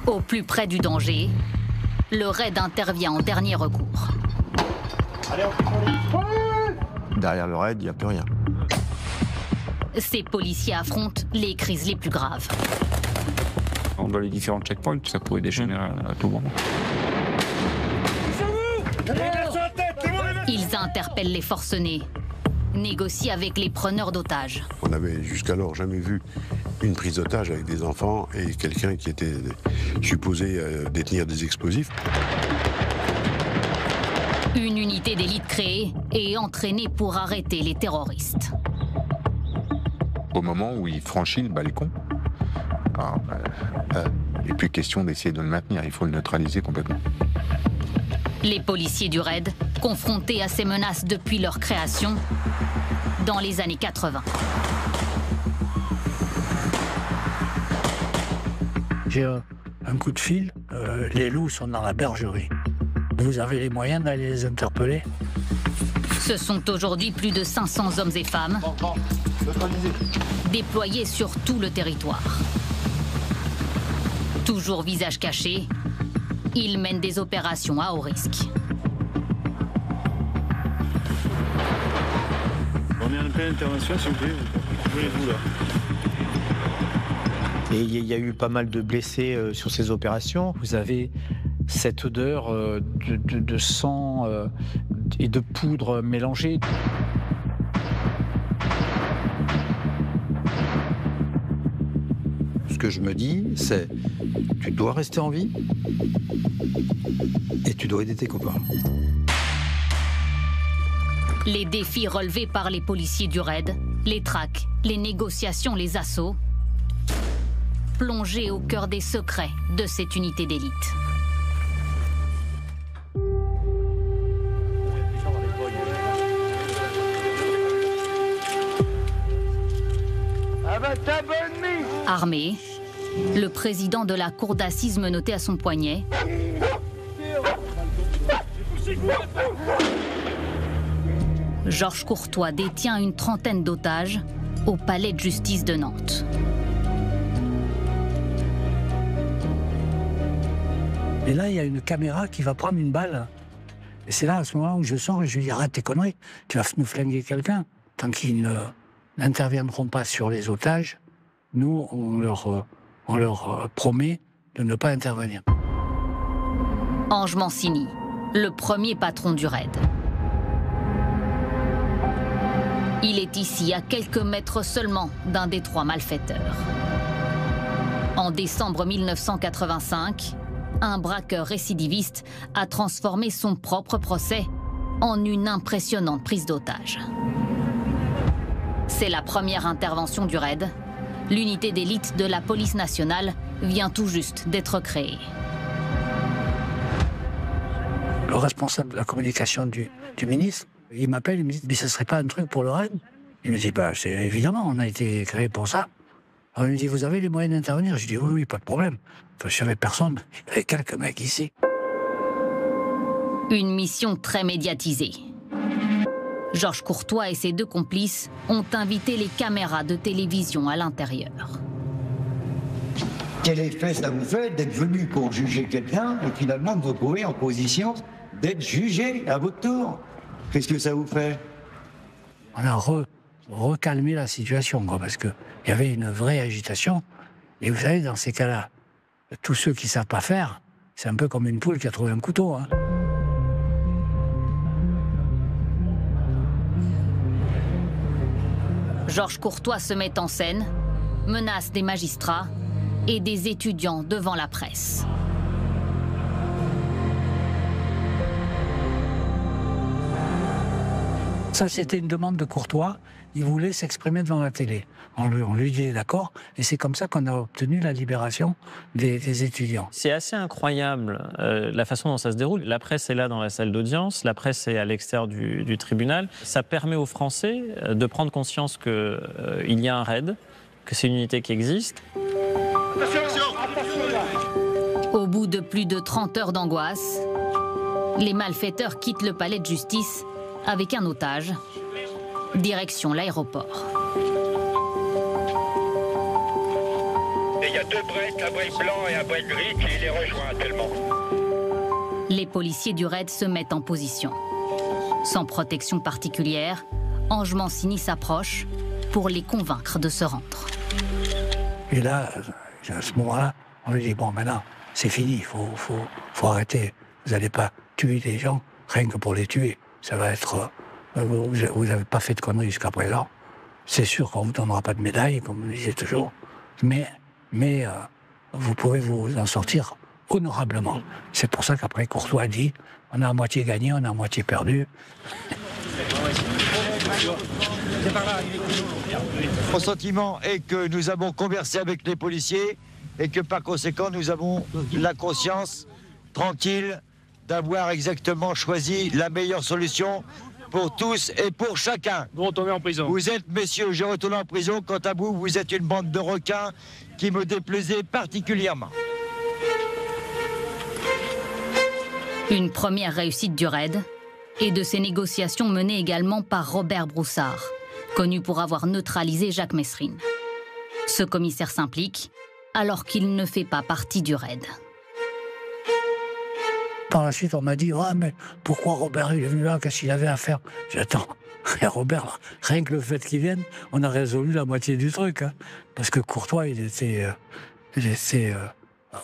Au plus près du danger, le raid intervient en dernier recours. Derrière le raid, il n'y a plus rien. Ces policiers affrontent les crises les plus graves. Dans les différents checkpoints, ça pourrait dégénérer à tout moment. Ils interpellent les forcenés, négocient avec les preneurs d'otages. On n'avait jusqu'alors jamais vu une prise d'otage avec des enfants et quelqu'un qui était supposé détenir des explosifs. Une unité d'élite créée et entraînée pour arrêter les terroristes. Au moment où il franchit le balcon, il n'est plus question d'essayer de le maintenir, il faut le neutraliser complètement. Les policiers du raid, confrontés à ces menaces depuis leur création, dans les années 80. J'ai un coup de fil, les loups sont dans la bergerie. Vous avez les moyens d'aller les interpeller? Ce sont aujourd'hui plus de 500 hommes et femmes déployés sur tout le territoire. Toujours visage caché, ils mènent des opérations à haut risque. On est en pleine intervention, s'il vous plaît. Voulez-vous là? Et il y a eu pas mal de blessés sur ces opérations. Vous avez cette odeur de sang et de poudre mélangée. Ce que je me dis, c'est tu dois rester en vie et tu dois aider tes copains. Les défis relevés par les policiers du raid, les traques, les négociations, les assauts, plongés au cœur des secrets de cette unité d'élite. Armé, le président de la cour d'assises menotté à son poignet, Georges Courtois détient une trentaine d'otages au palais de justice de Nantes. Et là, il y a une caméra qui va prendre une balle. Et c'est là, à ce moment où je sors et je lui dis « Arrête tes conneries, tu vas nous flinguer quelqu'un. » Tant qu'ils n'interviendront pas sur les otages, nous, on leur promet de ne pas intervenir. Ange Mancini, le premier patron du raid. Il est ici à quelques mètres seulement d'un des trois malfaiteurs. En décembre 1985, un braqueur récidiviste a transformé son propre procès en une impressionnante prise d'otage. C'est la première intervention du raid. L'unité d'élite de la police nationale vient tout juste d'être créée. Le responsable de la communication du ministre, il m'appelle, il me dit « Mais ce ne serait pas un truc pour le raid ?» Il me dit « C'est évidemment, on a été créé pour ça. » Alors il me dit « Vous avez les moyens d'intervenir ?» Je dis « Oui, pas de problème. » Enfin, je n'avais personne, il y avait quelques mecs ici. Une mission très médiatisée. Georges Courtois et ses deux complices ont invité les caméras de télévision à l'intérieur. Quel effet ça vous fait d'être venu pour juger quelqu'un et finalement de vous retrouver en position d'être jugé à votre tour? Qu'est-ce que ça vous fait? On a recalmé la situation, quoi, parce qu'il y avait une vraie agitation. Et vous savez, dans ces cas-là, tous ceux qui ne savent pas faire, c'est un peu comme une poule qui a trouvé un couteau. Hein. Georges Courtois se met en scène, menace des magistrats et des étudiants devant la presse. Ça, c'était une demande de Courtois. Il voulait s'exprimer devant la télé. On lui dit d'accord, et c'est comme ça qu'on a obtenu la libération des étudiants. C'est assez incroyable la façon dont ça se déroule. La presse est là dans la salle d'audience, la presse est à l'extérieur du tribunal. Ça permet aux Français de prendre conscience qu'il y a un raid, que c'est une unité qui existe. Au bout de plus de 30 heures d'angoisse, les malfaiteurs quittent le palais de justice avec un otage, direction l'aéroport. Il il y a 2 breaks, un break blanc et un break gris qui les rejoint tellement. Les policiers du raid se mettent en position. Sans protection particulière, Ange Mancini s'approche pour les convaincre de se rendre. Et là, à ce moment-là, on lui dit, bon, maintenant, c'est fini, il faut arrêter. Vous n'allez pas tuer des gens rien que pour les tuer. Ça va être... vous n'avez pas fait de conneries jusqu'à présent. C'est sûr qu'on ne vous donnera pas de médaille, comme vous disiez toujours. Mais vous pouvez vous en sortir honorablement. C'est pour ça qu'après, Courtois a dit, on a à moitié gagné, on a à moitié perdu. Mon sentiment est que nous avons conversé avec les policiers et que par conséquent, nous avons la conscience tranquille d'avoir exactement choisi la meilleure solution pour tous et pour chacun. Vous retournez en prison. Vous êtes, messieurs, je retourne en prison. Quant à vous, vous êtes une bande de requins qui me déplaisait particulièrement. Une première réussite du raid et de ces négociations menées également par Robert Broussard, connu pour avoir neutralisé Jacques Messrine. Ce commissaire s'implique alors qu'il ne fait pas partie du raid. Par la suite, on m'a dit, ah, mais pourquoi Robert il est venu là, qu'est-ce qu'il avait à faire? J'ai dit, attends, Robert, rien que le fait qu'il vienne, on a résolu la moitié du truc. Hein. Parce que Courtois, il était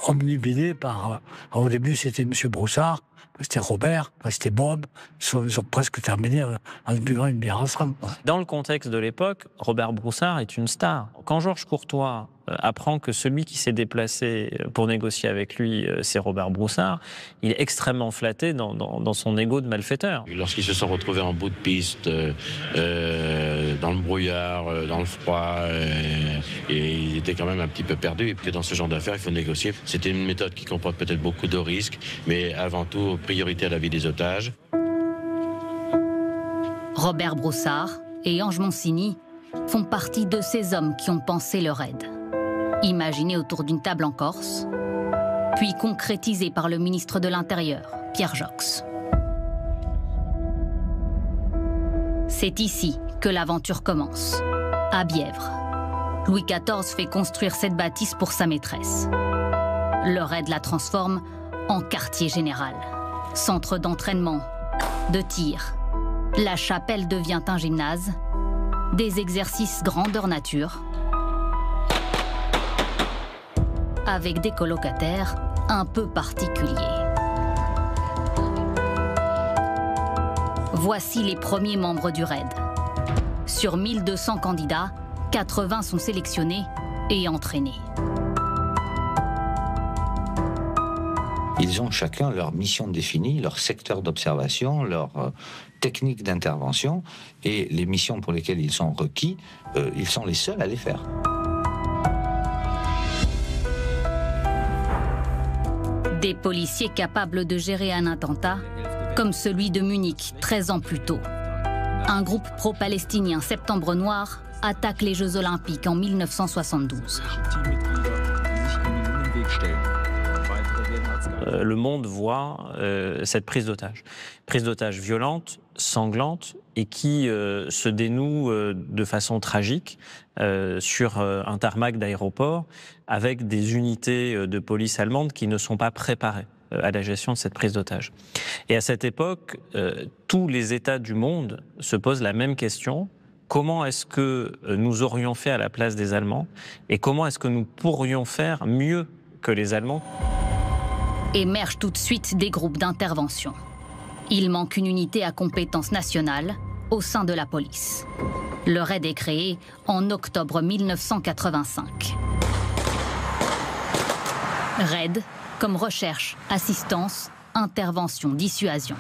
omnubilé par... au début, c'était M. Broussard, c'était Robert, c'était Bob. Ils ont presque terminé en buvant une bière ensemble. Dans le contexte de l'époque, Robert Broussard est une star. Quand Georges Courtois apprend que celui qui s'est déplacé pour négocier avec lui, c'est Robert Broussard, il est extrêmement flatté dans son ego de malfaiteur. Lorsqu'ils se sont retrouvés en bout de piste, dans le brouillard, dans le froid, et ils étaient quand même un petit peu perdus. Et puis dans ce genre d'affaires, il faut négocier. C'était une méthode qui comporte peut-être beaucoup de risques, mais avant tout, priorité à la vie des otages. Robert Broussard et Ange Mancini font partie de ces hommes qui ont pensé le raid. Imaginé autour d'une table en Corse, puis concrétisé par le ministre de l'Intérieur, Pierre Joxe. C'est ici que l'aventure commence, à Bièvre. Louis XIV fait construire cette bâtisse pour sa maîtresse. Le raid la transforme en quartier général, centre d'entraînement, de tir. La chapelle devient un gymnase, des exercices grandeur nature, avec des colocataires un peu particuliers. Voici les premiers membres du raid. Sur 1200 candidats, 80 sont sélectionnés et entraînés. Ils ont chacun leur mission définie, leur secteur d'observation, leur technique d'intervention, et les missions pour lesquelles ils sont requis, ils sont les seuls à les faire. Des policiers capables de gérer un attentat, comme celui de Munich 13 ans plus tôt. Un groupe pro-palestinien Septembre Noir attaque les Jeux Olympiques en 1972. Le monde voit cette prise d'otage violente, sanglante, et qui se dénoue de façon tragique sur un tarmac d'aéroport avec des unités de police allemandes qui ne sont pas préparées à la gestion de cette prise d'otage. Et à cette époque, tous les États du monde se posent la même question. Comment est-ce que nous aurions fait à la place des Allemands et comment est-ce que nous pourrions faire mieux que les Allemands? Émergent tout de suite des groupes d'intervention. Il manque une unité à compétence nationale au sein de la police. Le raid est créé en octobre 1985. RAID comme recherche, assistance, intervention, dissuasion.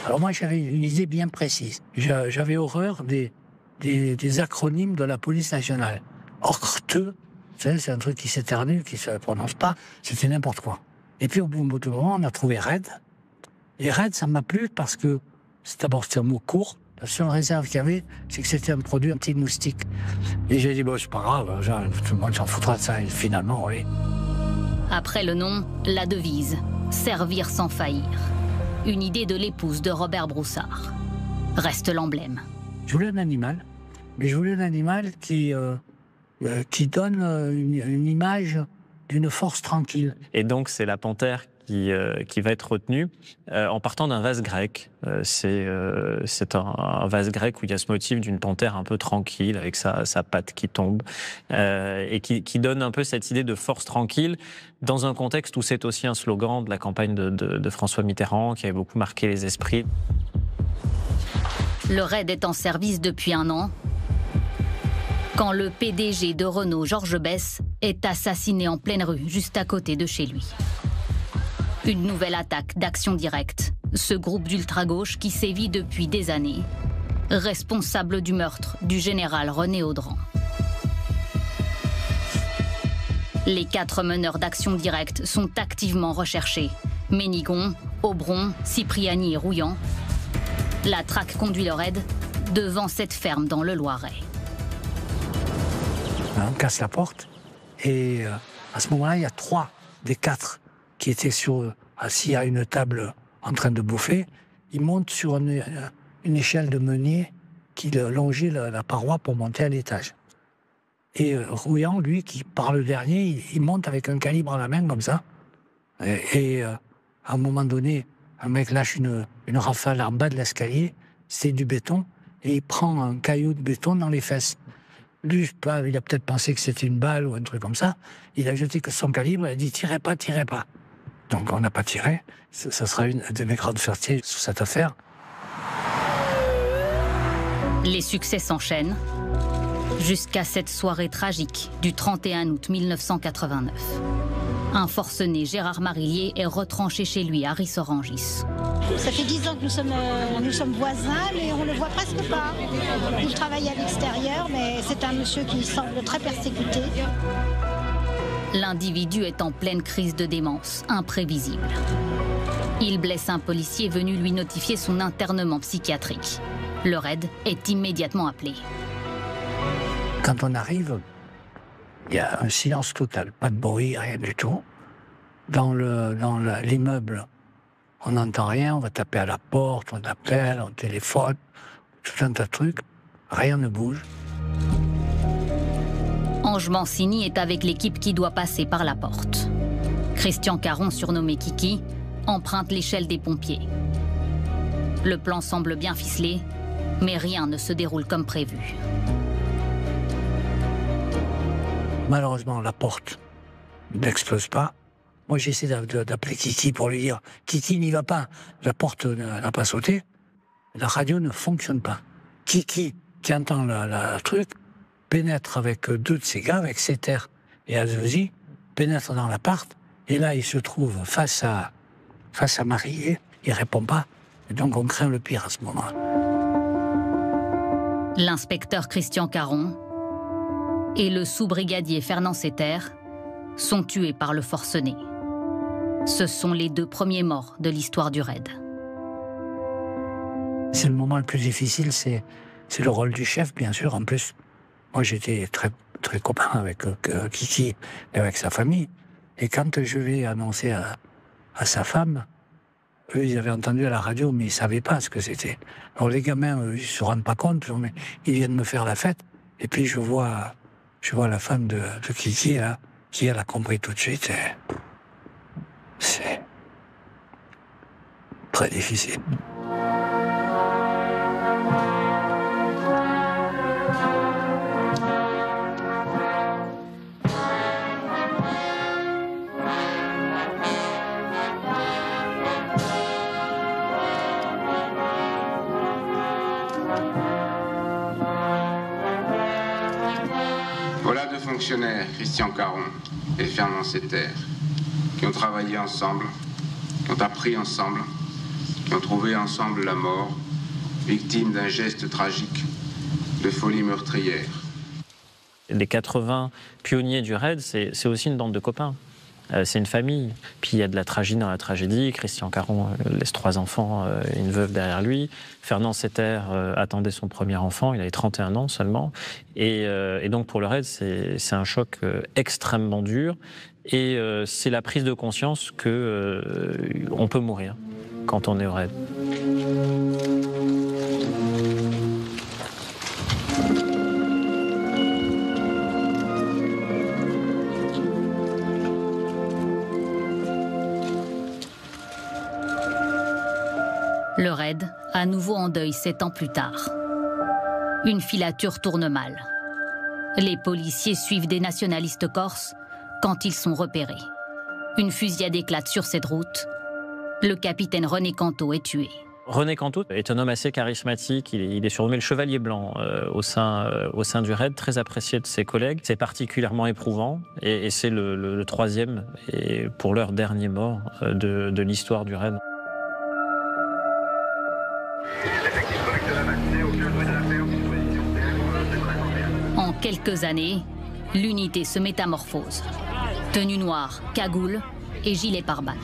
Alors moi, j'avais une idée bien précise. J'avais horreur des acronymes de la police nationale. ORCTE, c'est un truc qui s'éternue, qui ne se prononce pas, c'était n'importe quoi. Et puis au bout d'un moment, on a trouvé RAID. Et RAID, ça m'a plu parce que d'abord c'était un mot court. La seule réserve qu'il y avait, c'est que c'était un produit anti-moustique. Et j'ai dit, bon, c'est pas grave, genre, tout le monde s'en foutra de ça. Et finalement, oui. Après le nom, la devise, servir sans faillir. une idée de l'épouse de Robert Broussard. Reste l'emblème. Je voulais un animal, mais je voulais un animal qui donne une image d'une force tranquille. Et donc, c'est la panthère qui va être retenue en partant d'un vase grec. C'est un vase grec où il y a ce motif d'une panthère un peu tranquille, avec sa patte qui tombe, et qui donne un peu cette idée de force tranquille, dans un contexte où c'est aussi un slogan de la campagne de François Mitterrand, qui avait beaucoup marqué les esprits. Le raid est en service depuis un an, quand le PDG de Renault, Georges Besse, est assassiné en pleine rue, juste à côté de chez lui. Une nouvelle attaque d'Action Directe, ce groupe d'ultra-gauche qui sévit depuis des années, responsable du meurtre du général René Audran. Les 4 meneurs d'Action Directe sont activement recherchés. Ménigon, Aubron, Cipriani et Rouillant. La traque conduit le raid devant cette ferme dans le Loiret. On casse la porte et à ce moment-là, il y a 3 des 4 qui étaient assis à une table en train de bouffer. Ils montent sur une échelle de meunier qui longeait la paroi pour monter à l'étage. Et Rouillant, lui, qui part le dernier, il monte avec un calibre à la main comme ça. Et à un moment donné, un mec lâche une rafale en bas de l'escalier, c'est du béton, et il prend un caillou de béton dans les fesses. Lui, il a peut-être pensé que c'était une balle ou un truc comme ça. Il a jeté que son calibre, il a dit « tirez pas, tirez pas ». Donc on n'a pas tiré. Ça sera une de mes grandes fiertés sur cette affaire. Les succès s'enchaînent jusqu'à cette soirée tragique du 31 août 1989. Un forcené, Gérard Marillier, est retranché chez lui à Rissorangis. Ça fait 10 ans que nous sommes voisins, mais on ne le voit presque pas. Il travaille à l'extérieur, mais c'est un monsieur qui semble très persécuté. L'individu est en pleine crise de démence, imprévisible. Il blesse un policier venu lui notifier son internement psychiatrique. Le raid est immédiatement appelé. Quand on arrive, il y a un silence total, pas de bruit, rien du tout. Dans l'immeuble, on n'entend rien, on va taper à la porte, on appelle, on téléphone, tout un tas de trucs, rien ne bouge. Ange Mancini est avec l'équipe qui doit passer par la porte. Christian Caron, surnommé Kiki, emprunte l'échelle des pompiers. Le plan semble bien ficelé, mais rien ne se déroule comme prévu. Malheureusement, la porte n'explose pas. Moi, j'essaie d'appeler Kiki pour lui dire « Kiki, n'y va pas ». La porte n'a pas sauté. La radio ne fonctionne pas. Kiki, qui entend le truc, pénètre avec 2 de ses gars, avec Setter et Azosi, pénètre dans l'appart. Et là, il se trouve face à Marillier. Il ne répond pas. Et donc, on craint le pire à ce moment-là. L'inspecteur Christian Caron et le sous-brigadier Fernand Setter sont tués par le forcené. Ce sont les 2 premiers morts de l'histoire du raid. C'est le moment le plus difficile, c'est le rôle du chef, bien sûr. En plus, moi, j'étais très, très copain avec Kiki et avec sa famille. Et quand je vais annoncer à sa femme, eux, ils avaient entendu à la radio, mais ils ne savaient pas ce que c'était. Alors les gamins, eux, ils ne se rendent pas compte, mais ils viennent me faire la fête. Et puis je vois la femme de Kiki, là, qui elle a compris tout de suite. C'est très difficile. Voilà 2 fonctionnaires, Christian Caron et Fernand Setter, qui ont travaillé ensemble, qui ont appris ensemble, qui ont trouvé ensemble la mort, victimes d'un geste tragique, de folie meurtrière. Les 80 pionniers du raid, c'est aussi une bande de copains. C'est une famille. Puis il y a de la tragédie dans la tragédie. Christian Caron laisse 3 enfants et une veuve derrière lui. Fernand Setter attendait son premier enfant, il avait 31 ans seulement. Et donc pour le raid, c'est un choc extrêmement dur. Et c'est la prise de conscience qu'on peut mourir. quand on est au raid. Le raid, à nouveau en deuil 7 ans plus tard. Une filature tourne mal. Les policiers suivent des nationalistes corses quand ils sont repérés. Une fusillade éclate sur cette route. Le capitaine René Canto est tué. René Canto est un homme assez charismatique, il est surnommé le Chevalier Blanc au sein du raid, très apprécié de ses collègues. C'est particulièrement éprouvant et c'est le troisième et pour l'heure dernier mort de l'histoire du raid. En quelques années, l'unité se métamorphose. Tenue noire, cagoule et gilet pare-balles.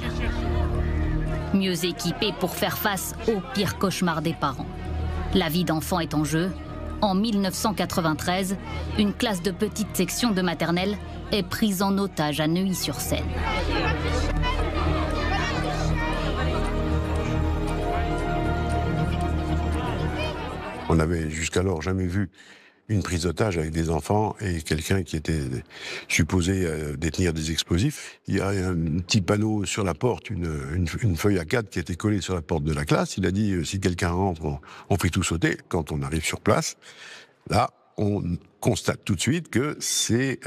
Mieux équipés pour faire face aux pires cauchemars des parents. La vie d'enfant est en jeu. En 1993, une classe de petite section de maternelle est prise en otage à Neuilly-sur-Seine. On n'avait jusqu'alors jamais vu une prise d'otage avec des enfants et quelqu'un qui était supposé détenir des explosifs. Il y a un petit panneau sur la porte, une feuille A4 qui a été collée sur la porte de la classe. Il a dit si quelqu'un rentre, on fait tout sauter. Quand on arrive sur place, là, on constate tout de suite que c'est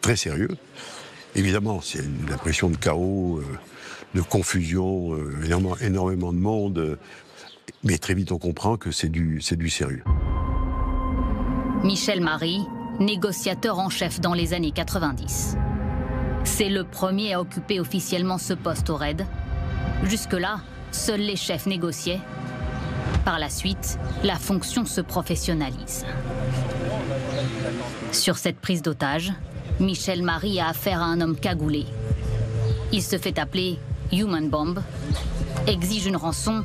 très sérieux. Évidemment, c'est une impression de chaos, de confusion, énormément de monde. Mais très vite, on comprend que c'est du sérieux. Michel Marie, négociateur en chef dans les années 90. C'est le premier à occuper officiellement ce poste au raid. Jusque-là, seuls les chefs négociaient. Par la suite, la fonction se professionnalise. Sur cette prise d'otage, Michel Marie a affaire à un homme cagoulé. Il se fait appeler Human Bomb, exige une rançon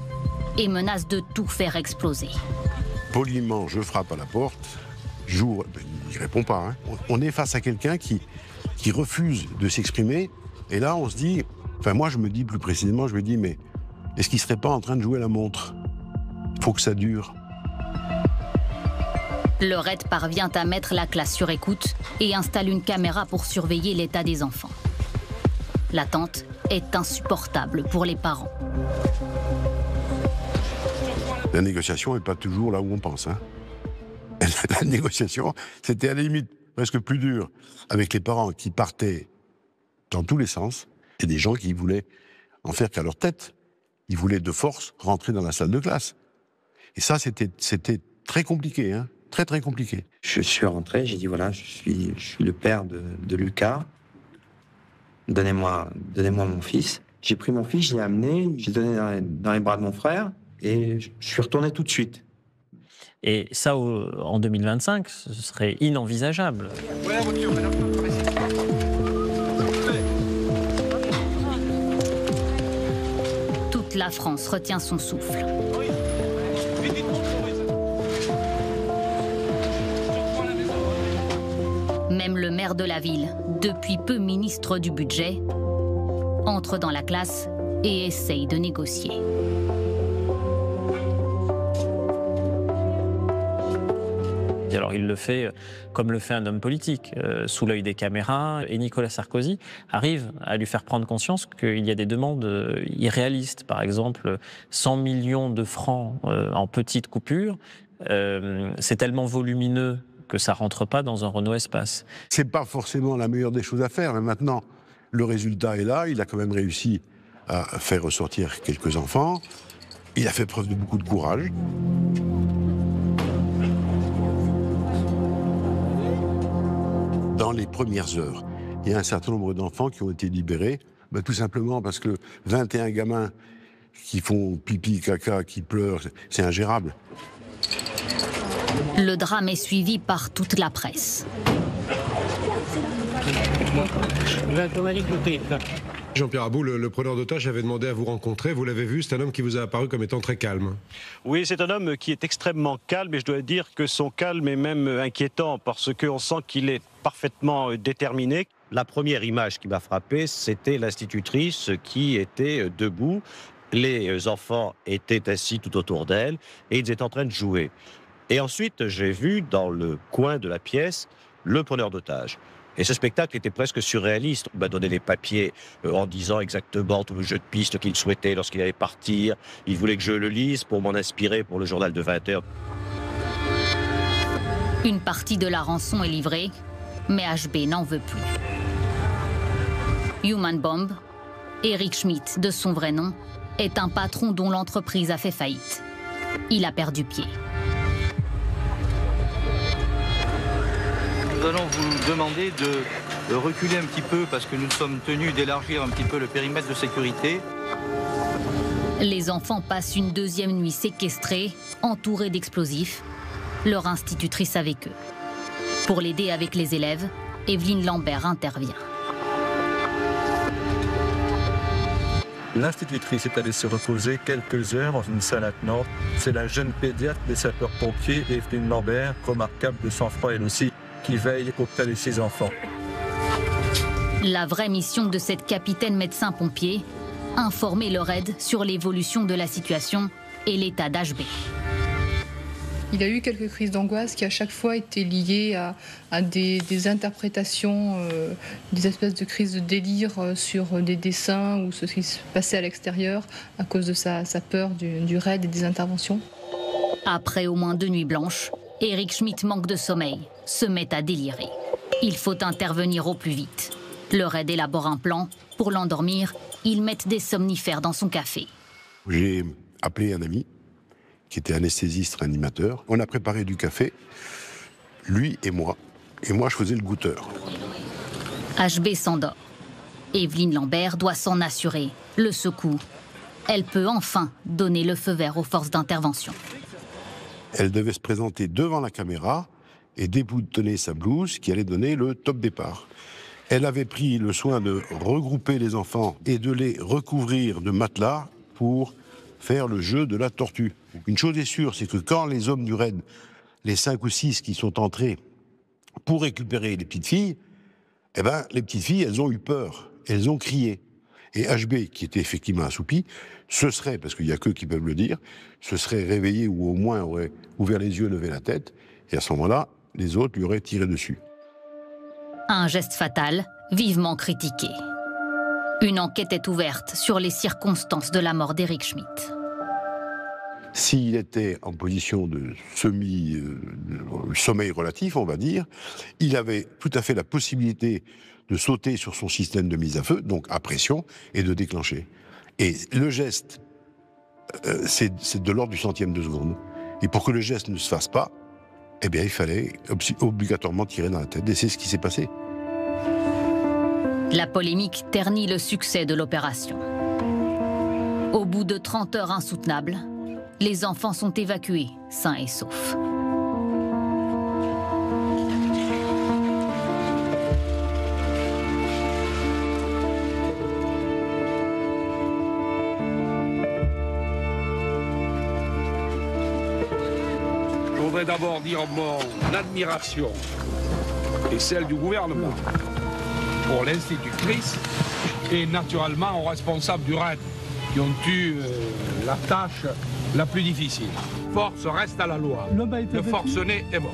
et menace de tout faire exploser. Poliment, je frappe à la porte. J'ouvre, il ne répond pas. Hein. On est face à quelqu'un qui refuse de s'exprimer. Et là, on se dit, enfin moi je me dis plus précisément, je me dis, mais est-ce qu'il ne serait pas en train de jouer la montre? Il faut que ça dure. Le raid parvient à mettre la classe sur écoute et installe une caméra pour surveiller l'état des enfants. L'attente est insupportable pour les parents. La négociation n'est pas toujours là où on pense. Hein. La négociation, c'était à la limite presque plus dur, avec les parents qui partaient dans tous les sens, et des gens qui voulaient en faire qu'à leur tête. Ils voulaient de force rentrer dans la salle de classe. Et ça, c'était très compliqué, hein, très très compliqué. Je suis rentré, j'ai dit voilà, je suis le père de Lucas. Donnez-moi mon fils. J'ai pris mon fils, je l'ai amené, j'ai donné dans les bras de mon frère, et je suis retourné tout de suite. Et ça, en 2025, ce serait inenvisageable. Toute la France retient son souffle. Même le maire de la ville, depuis peu ministre du budget, entre dans la classe et essaye de négocier. Alors il le fait comme le fait un homme politique, sous l'œil des caméras. Et Nicolas Sarkozy arrive à lui faire prendre conscience qu'il y a des demandes irréalistes. Par exemple, 100 millions de francs en petites coupures, c'est tellement volumineux que ça ne rentre pas dans un Renault Espace. C'est pas forcément la meilleure des choses à faire, mais maintenant, le résultat est là. Il a quand même réussi à faire ressortir quelques enfants. Il a fait preuve de beaucoup de courage. Dans les premières heures, il y a un certain nombre d'enfants qui ont été libérés, tout simplement parce que 21 gamins qui font pipi, caca, qui pleurent, c'est ingérable. Le drame est suivi par toute la presse. Jean-Pierre Abou, le preneur d'otages, avait demandé à vous rencontrer. Vous l'avez vu, c'est un homme qui vous a apparu comme étant très calme. Oui, c'est un homme qui est extrêmement calme et je dois dire que son calme est même inquiétant parce qu'on sent qu'il est parfaitement déterminé. La première image qui m'a frappé, c'était l'institutrice qui était debout Les enfants étaient assis tout autour d'elle et ils étaient en train de jouer. Et ensuite, j'ai vu dans le coin de la pièce le preneur d'otages. Et ce spectacle était presque surréaliste. On m'a donné les papiers en disant exactement tout le jeu de piste qu'il souhaitait lorsqu'il allait partir. Il voulait que je le lise pour m'en inspirer pour le journal de 20h. Une partie de la rançon est livrée, mais HB n'en veut plus. Human Bomb, Eric Schmidt, de son vrai nom, est un patron dont l'entreprise a fait faillite. Il a perdu pied. Nous allons vous demander de reculer un petit peu parce que nous sommes tenus d'élargir un petit peu le périmètre de sécurité. Les enfants passent une deuxième nuit séquestrés, entourés d'explosifs. Leur institutrice avec eux. Pour l'aider avec les élèves, Evelyne Lambert intervient. L'institutrice est allée se reposer quelques heures dans une salle attenante. C'est la jeune pédiatre des sapeurs-pompiers, Evelyne Lambert, remarquable de sang-froid elle aussi, qui veille auprès de ses enfants. La vraie mission de cette capitaine médecin-pompier, informer le RAID sur l'évolution de la situation et l'état d'HB. Il a eu quelques crises d'angoisse qui à chaque fois étaient liées à des interprétations, des espèces de crises de délire sur des dessins ou ce qui se passait à l'extérieur à cause de sa peur du raid et des interventions. Après au moins 2 nuits blanches, Eric Schmidt manque de sommeil, se met à délirer. Il faut intervenir au plus vite. Le raid élabore un plan. Pour l'endormir, ils mettent des somnifères dans son café. J'ai appelé un ami qui était anesthésiste réanimateur. On a préparé du café, lui et moi. Et moi, je faisais le goûteur. HB s'endort. Evelyne Lambert doit s'en assurer. Le secoue. Elle peut enfin donner le feu vert aux forces d'intervention. Elle devait se présenter devant la caméra et déboutonner sa blouse qui allait donner le top départ. Elle avait pris le soin de regrouper les enfants et de les recouvrir de matelas pour faire le jeu de la tortue. Une chose est sûre, c'est que quand les hommes du raid, les 5 ou 6 qui sont entrés pour récupérer les petites filles, eh ben, les petites filles, elles ont eu peur, elles ont crié. Et HB, qui était effectivement assoupi, se serait, parce qu'il n'y a qu'eux qui peuvent le dire, se serait réveillé ou au moins aurait ouvert les yeux, levé la tête, et à ce moment-là, les autres lui auraient tiré dessus. Un geste fatal, vivement critiqué. Une enquête est ouverte sur les circonstances de la mort d'Eric Schmidt. S'il était en position de sommeil relatif, on va dire, il avait tout à fait la possibilité de sauter sur son système de mise à feu, donc à pression, et de déclencher. Et le geste, c'est de l'ordre du centième de seconde. Et pour que le geste ne se fasse pas, eh bien, il fallait obligatoirement tirer dans la tête. Et c'est ce qui s'est passé. La polémique ternit le succès de l'opération. Au bout de 30 heures insoutenables, les enfants sont évacués, sains et saufs. Je voudrais d'abord dire mon admiration et celle du gouvernement pour l'institutrice et naturellement aux responsables du RAID qui ont eu la tâche la plus difficile. Force reste à la loi. Le forcené est mort.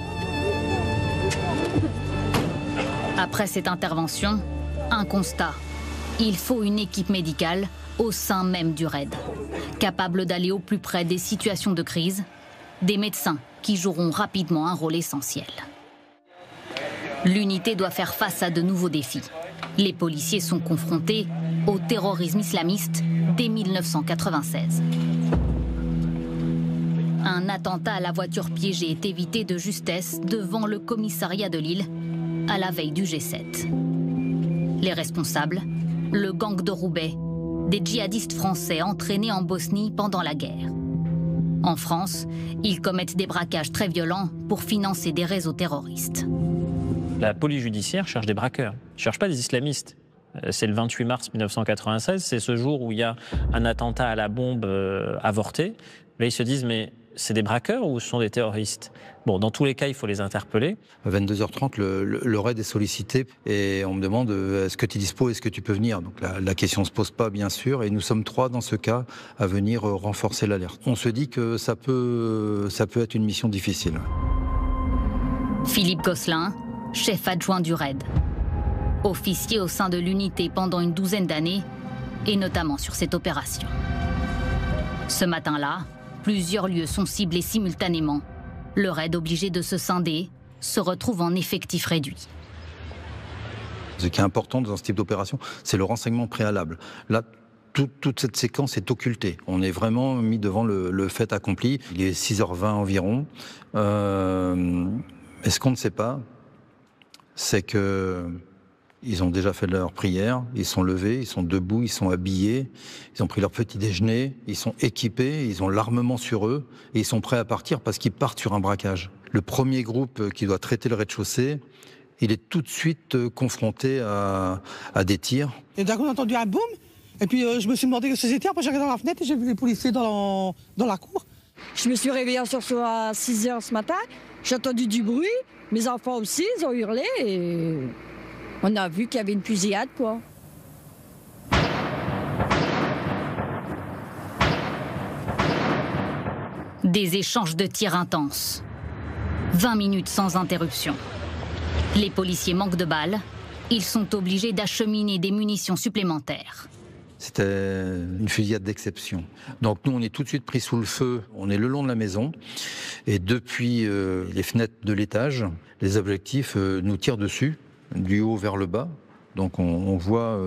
Après cette intervention, un constat. Il faut une équipe médicale au sein même du RAID, capable d'aller au plus près des situations de crise, des médecins qui joueront rapidement un rôle essentiel. L'unité doit faire face à de nouveaux défis. Les policiers sont confrontés au terrorisme islamiste dès 1996. Un attentat à la voiture piégée est évité de justesse devant le commissariat de Lille, à la veille du G7. Les responsables, le gang de Roubaix, des djihadistes français entraînés en Bosnie pendant la guerre. En France, ils commettent des braquages très violents pour financer des réseaux terroristes. La police judiciaire cherche des braqueurs, ne cherche pas des islamistes. C'est le 28 mars 1996, c'est ce jour où il y a un attentat à la bombe avorté. Là, ils se disent, mais c'est des braqueurs ou ce sont des terroristes? Bon, dans tous les cas, il faut les interpeller. À 22h30, le raid est sollicité et on me demande est-ce que tu es dispo, est-ce que tu peux venir? Donc la question ne se pose pas, bien sûr, et nous sommes 3 dans ce cas à venir renforcer l'alerte. On se dit que ça peut être une mission difficile. Philippe Gosselin, chef adjoint du raid. Officier au sein de l'unité pendant une douzaine d'années, et notamment sur cette opération. Ce matin-là, plusieurs lieux sont ciblés simultanément. Le raid, obligé de se scinder, se retrouve en effectif réduit. Ce qui est important dans ce type d'opération, c'est le renseignement préalable. Là, toute cette séquence est occultée. On est vraiment mis devant le fait accompli. Il est 6h20 environ. Et ce qu'on ne sait pas, c'est que ils ont déjà fait leur prière, ils sont levés, ils sont debout, ils sont habillés, ils ont pris leur petit déjeuner, ils sont équipés, ils ont l'armement sur eux et ils sont prêts à partir parce qu'ils partent sur un braquage. Le premier groupe qui doit traiter le rez-de-chaussée, il est tout de suite confronté à des tirs. Et d'un coup, on a entendu un boum, et puis je me suis demandé ce que c'était. Après, j'ai regardé dans la fenêtre et j'ai vu les policiers dans la cour. Je me suis réveillée à 6h ce matin, j'ai entendu du bruit, mes enfants aussi, ils ont hurlé et on a vu qu'il y avait une fusillade, quoi. Des échanges de tirs intenses. 20 minutes sans interruption. Les policiers manquent de balles. Ils sont obligés d'acheminer des munitions supplémentaires. C'était une fusillade d'exception. Donc nous, on est tout de suite pris sous le feu. On est le long de la maison. Et depuis les fenêtres de l'étage, les objectifs nous tirent dessus, du haut vers le bas. Donc on voit,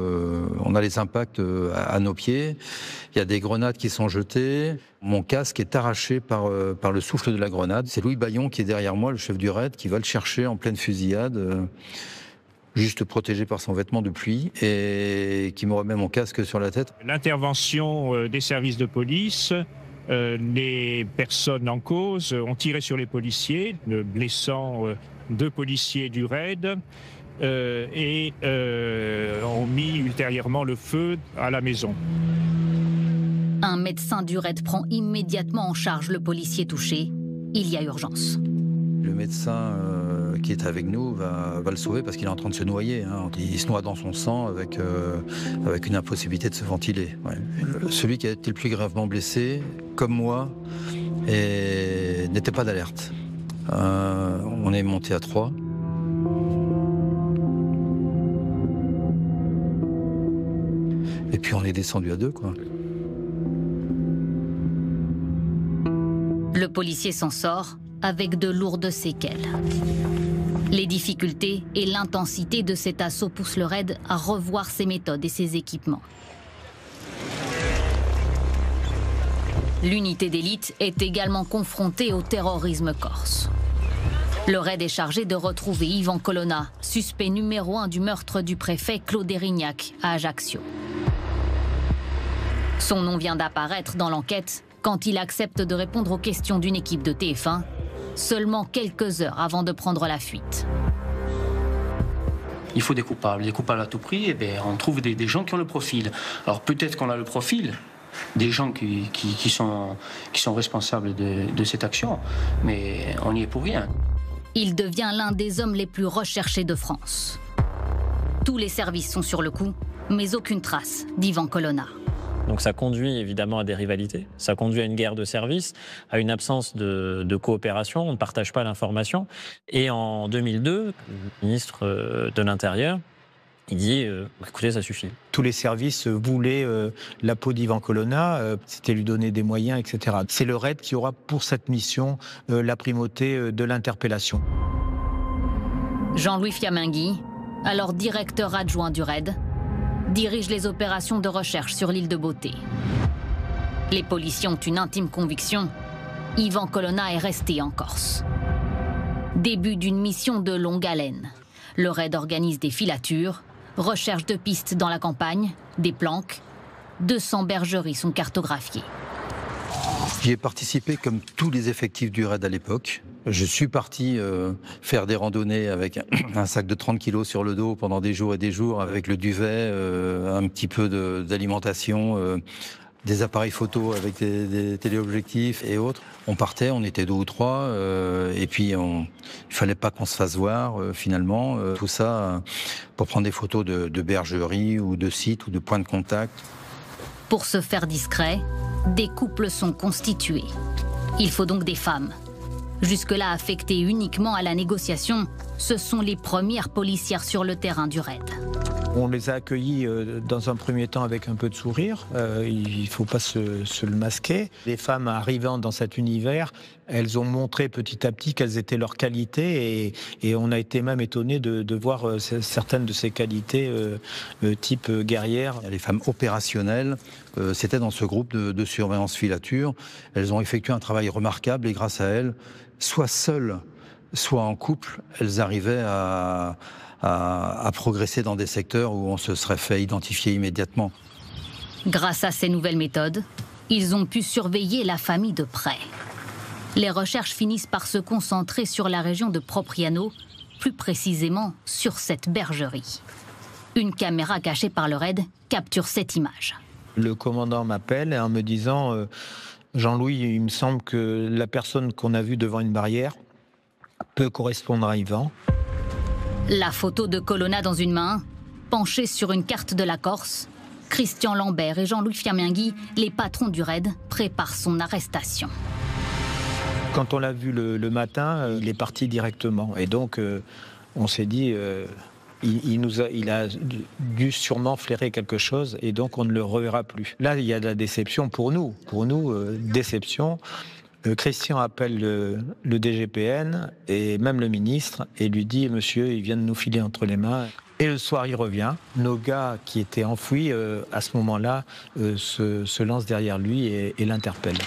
on a les impacts à nos pieds. Il y a des grenades qui sont jetées. Mon casque est arraché par le souffle de la grenade. C'est Louis Bayon qui est derrière moi, le chef du raid, qui va le chercher en pleine fusillade, juste protégé par son vêtement de pluie, et qui me remet mon casque sur la tête. L'intervention des services de police, les personnes en cause ont tiré sur les policiers, blessant 2 policiers du raid. Et ont mis ultérieurement le feu à la maison. Un médecin du raid prend immédiatement en charge le policier touché. Il y a urgence. Le médecin qui est avec nous va le sauver parce qu'il est en train de se noyer. Il se noie dans son sang avec une impossibilité de se ventiler. Ouais. Celui qui a été le plus gravement blessé, comme moi, n'était pas d'alerte. On est monté à 3. Et puis on est descendu à 2, quoi. Le policier s'en sort avec de lourdes séquelles. Les difficultés et l'intensité de cet assaut poussent le raid à revoir ses méthodes et ses équipements. L'unité d'élite est également confrontée au terrorisme corse. Le raid est chargé de retrouver Yvan Colonna, suspect numéro 1 du meurtre du préfet Claude Erignac à Ajaccio. Son nom vient d'apparaître dans l'enquête quand il accepte de répondre aux questions d'une équipe de TF1, seulement quelques heures avant de prendre la fuite. Il faut des coupables à tout prix, et bien on trouve des gens qui ont le profil. Alors peut-être qu'on a le profil des gens qui sont responsables de cette action, mais on n'y est pour rien. Il devient l'un des hommes les plus recherchés de France. Tous les services sont sur le coup, mais aucune trace d'Yvan Colonna. Donc ça conduit évidemment à des rivalités, ça conduit à une guerre de services, à une absence de coopération, on ne partage pas l'information. Et en 2002, le ministre de l'Intérieur, il dit écoutez, ça suffit. Tous les services voulaient la peau d'Yvan Colonna, c'était lui donner des moyens, etc. C'est le raid qui aura pour cette mission la primauté de l'interpellation. Jean-Louis Fiaminghi, alors directeur adjoint du raid, dirige les opérations de recherche sur l'île de Beauté. Les policiers ont une intime conviction, Yvan Colonna est resté en Corse. Début d'une mission de longue haleine. Le raid organise des filatures, recherche de pistes dans la campagne, des planques. 200 bergeries sont cartographiées. J'y ai participé comme tous les effectifs du raid à l'époque. Je suis parti faire des randonnées avec un sac de 30 kilos sur le dos pendant des jours et des jours, avec le duvet, un petit peu d'alimentation, des appareils photo avec des téléobjectifs et autres. On partait, on était 2 ou 3, et puis il fallait pas qu'on se fasse voir finalement. Tout ça pour prendre des photos de bergeries ou de sites ou de points de contact. Pour se faire discret, des couples sont constitués. Il faut donc des femmes. Jusque-là affectées uniquement à la négociation, ce sont les premières policières sur le terrain du raid. On les a accueillis dans un premier temps avec un peu de sourire, il ne faut pas se le masquer. Les femmes arrivant dans cet univers, elles ont montré petit à petit quelles étaient leurs qualités et on a été même étonnés de voir certaines de ces qualités type guerrière. Les femmes opérationnelles, c'était dans ce groupe de surveillance filature. Elles ont effectué un travail remarquable et grâce à elles, soit seules, soit en couple, elles arrivaient à progresser dans des secteurs où on se serait fait identifier immédiatement. Grâce à ces nouvelles méthodes, ils ont pu surveiller la famille de près. Les recherches finissent par se concentrer sur la région de Propriano, plus précisément sur cette bergerie. Une caméra cachée par le raid capture cette image. Le commandant m'appelle en me disant « Jean-Louis, il me semble que la personne qu'on a vue devant une barrière peut correspondre à Yvan ». La photo de Colonna dans une main, penchée sur une carte de la Corse, Christian Lambert et Jean-Louis Fiaminghi, les patrons du raid, préparent son arrestation. Quand on l'a vu le matin, il est parti directement. Et donc, on s'est dit, il a dû sûrement flairer quelque chose, et donc on ne le reverra plus. Là, il y a de la déception pour nous. Pour nous, déception. Christian appelle le DGPN et même le ministre et lui dit « Monsieur, il vient de nous filer entre les mains ». Et le soir, il revient. Nos gars qui étaient enfouis, à ce moment-là, se lancent derrière lui et l'interpellent.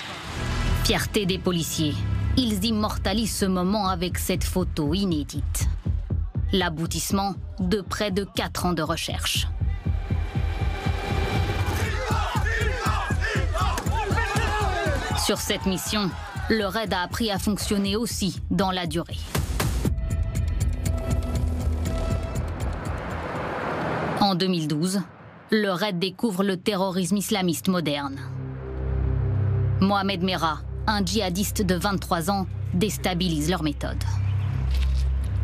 Fierté des policiers. Ils immortalisent ce moment avec cette photo inédite. L'aboutissement de près de 4 ans de recherche. Sur cette mission, le raid a appris à fonctionner aussi dans la durée. En 2012, le raid découvre le terrorisme islamiste moderne. Mohamed Merah, un djihadiste de 23 ans, déstabilise leur méthode.